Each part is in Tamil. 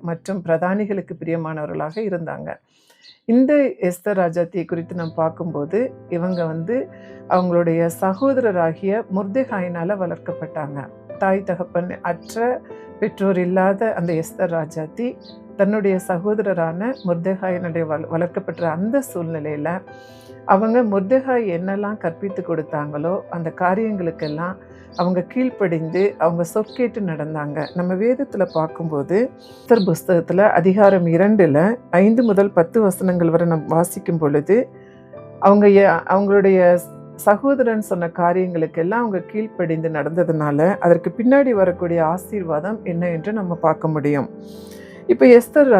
மற்றும் பிரதானிகளுக்கு பிரியமானவர்களாக இருந்தாங்க. இந்த எஸ்தர் ராஜாத்தியை குறித்து நாம் பார்க்கும்போது இவங்க அவங்களுடைய சகோதரராகிய முர்தெகாயினால வளர்க்கப்பட்டாங்க. தாய் தகப்பன் அற்ற பெற்றோர் இல்லாத அந்த எஸ்தர் ராஜாத்தி தன்னுடைய சகோதரரான முர்தெகாயினுடைய வளர்க்கப்பட்ட அந்த சூழ்நிலையில் அவங்க முர்தெகாய் என்னெல்லாம் கற்பித்து கொடுத்தாங்களோ அந்த காரியங்களுக்கெல்லாம் அவங்க கீழ்ப்படிந்து அவங்க சொற்கேட்டு நடந்தாங்க. நம்ம வேதத்தில் பார்க்கும்போது எஸ்தர் புஸ்தகத்தில் அதிகாரம் 2 5 முதல் 10 வசனங்கள் வரை நம்ம வாசிக்கும் பொழுது அவங்களுடைய சகோதரன் சொன்ன காரியங்களுக்கெல்லாம் அவங்க கீழ்ப்படிந்து நடந்ததுனால அதற்கு பின்னாடி வரக்கூடிய ஆசீர்வாதம் என்ன என்று நம்ம பார்க்க முடியும். இப்போ எஸ்தர்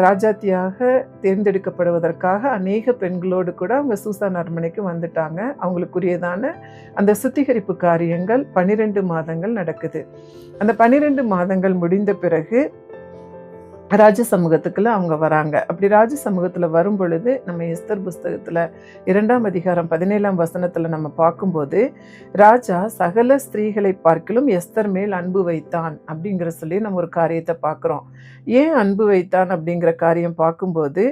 ராஜாத்தியாக தேர்ந்தெடுக்கப்படுவதற்காக அநேக பெண்களோடு கூட அவங்க சூசான் அரண்மனைக்கு வந்துட்டாங்க. அவங்களுக்குரியதான அந்த சுத்திகரிப்பு காரியங்கள் 12 மாதங்கள் நடக்குது. அந்த 12 மாதங்கள் முடிந்த பிறகு ராஜ சமூகத்துக்குள்ள அவங்க வராங்க. அப்படி ராஜ சமூகத்தில் வரும் பொழுது நம்ம எஸ்தர் புஸ்தகத்தில் 2ஆம் அதிகாரம் 17ஆம் வசனத்தில் நம்ம பார்க்கும்போது ராஜா சகல ஸ்திரீகளை பார்க்கிலும் எஸ்தர் மேல் அன்பு வைத்தான் அப்படிங்கிற சொல்லி நம்ம ஒரு காரியத்தை பார்க்குறோம். ஏன் அன்பு வைத்தான் அப்படிங்கிற காரியம் பார்க்கும்போது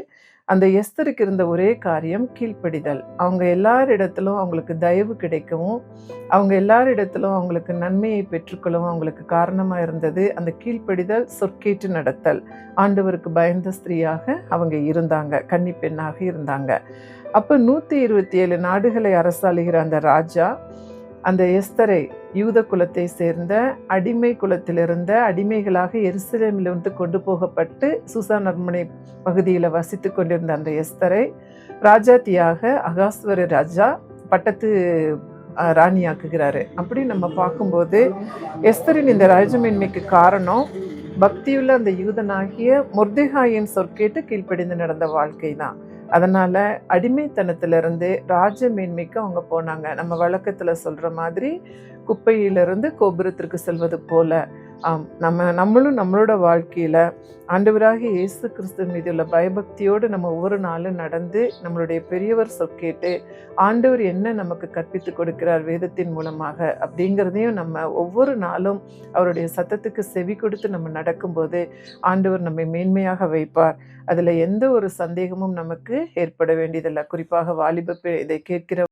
அந்த எஸ்தருக்கு இருந்த ஒரே காரியம் கீழ்ப்படிதல். அவங்க எல்லாரிடத்திலும் அவங்களுக்கு தயவு கிடைக்கவும் அவங்க எல்லாரிடத்திலும் அவங்களுக்கு நன்மையை பெற்றுக்கொள்ளவும் அவங்களுக்கு காரணமாக இருந்தது அந்த கீழ்ப்படிதல், சொற்கேட்டு நடத்தல். ஆண்டவருக்கு பயந்த ஸ்திரீயாக அவங்க இருந்தாங்க, கன்னி பெண்ணாக இருந்தாங்க. அப்போ 127 நாடுகளை அரசாளுகிற அந்த ராஜா அந்த எஸ்தரை யூத குலத்தை சேர்ந்த அடிமை குலத்திலிருந்த அடிமைகளாக எருசலேமிலிருந்து கொண்டு போகப்பட்டு சூசான் அரண்மனை பகுதியில் வசித்து கொண்டிருந்த அந்த எஸ்தரை ராஜாத்தியாக அகாஸ்வர ராஜா பட்டத்து ராணியாக்குகிறாரு. அப்படி நம்ம பார்க்கும்போது எஸ்தரின் இந்த ராஜமேன்மைக்கு காரணம் பக்தியுள்ள அந்த யூதனாகிய முர்தெகாயின் சொற்கேட்டு கீழ்ப்படிந்து நடந்த வாழ்க்கை தான். அதனால் அடிமைத்தனத்திலிருந்து ராஜ மேன்மைக்கு அவங்க போனாங்க. நம்ம வழக்கத்தில் சொல்கிற மாதிரி குப்பையிலிருந்து கோபுரத்திற்கு செல்வது போல நம்மளும் நம்மளோட வாழ்க்கையில் ஆண்டவராகிய இயேசு கிறிஸ்து மீது உள்ள பயபக்தியோடு நம்ம ஒவ்வொரு நாளும் நடந்து நம்மளுடைய பெரியவர் சொற்கேட்டு ஆண்டவர் என்ன நமக்கு கற்பித்து கொடுக்கிறார் வேதத்தின் மூலமாக அப்படிங்கிறதையும் நம்ம ஒவ்வொரு நாளும் அவருடைய சத்தத்துக்கு செவி கொடுத்து நம்ம நடக்கும்போது ஆண்டவர் நம்மை மேன்மையாக வைப்பார். அதில் எந்த ஒரு சந்தேகமும் நமக்கு ஏற்பட வேண்டியதில்லை. குறிப்பாக வாலிப இதை கேட்கிற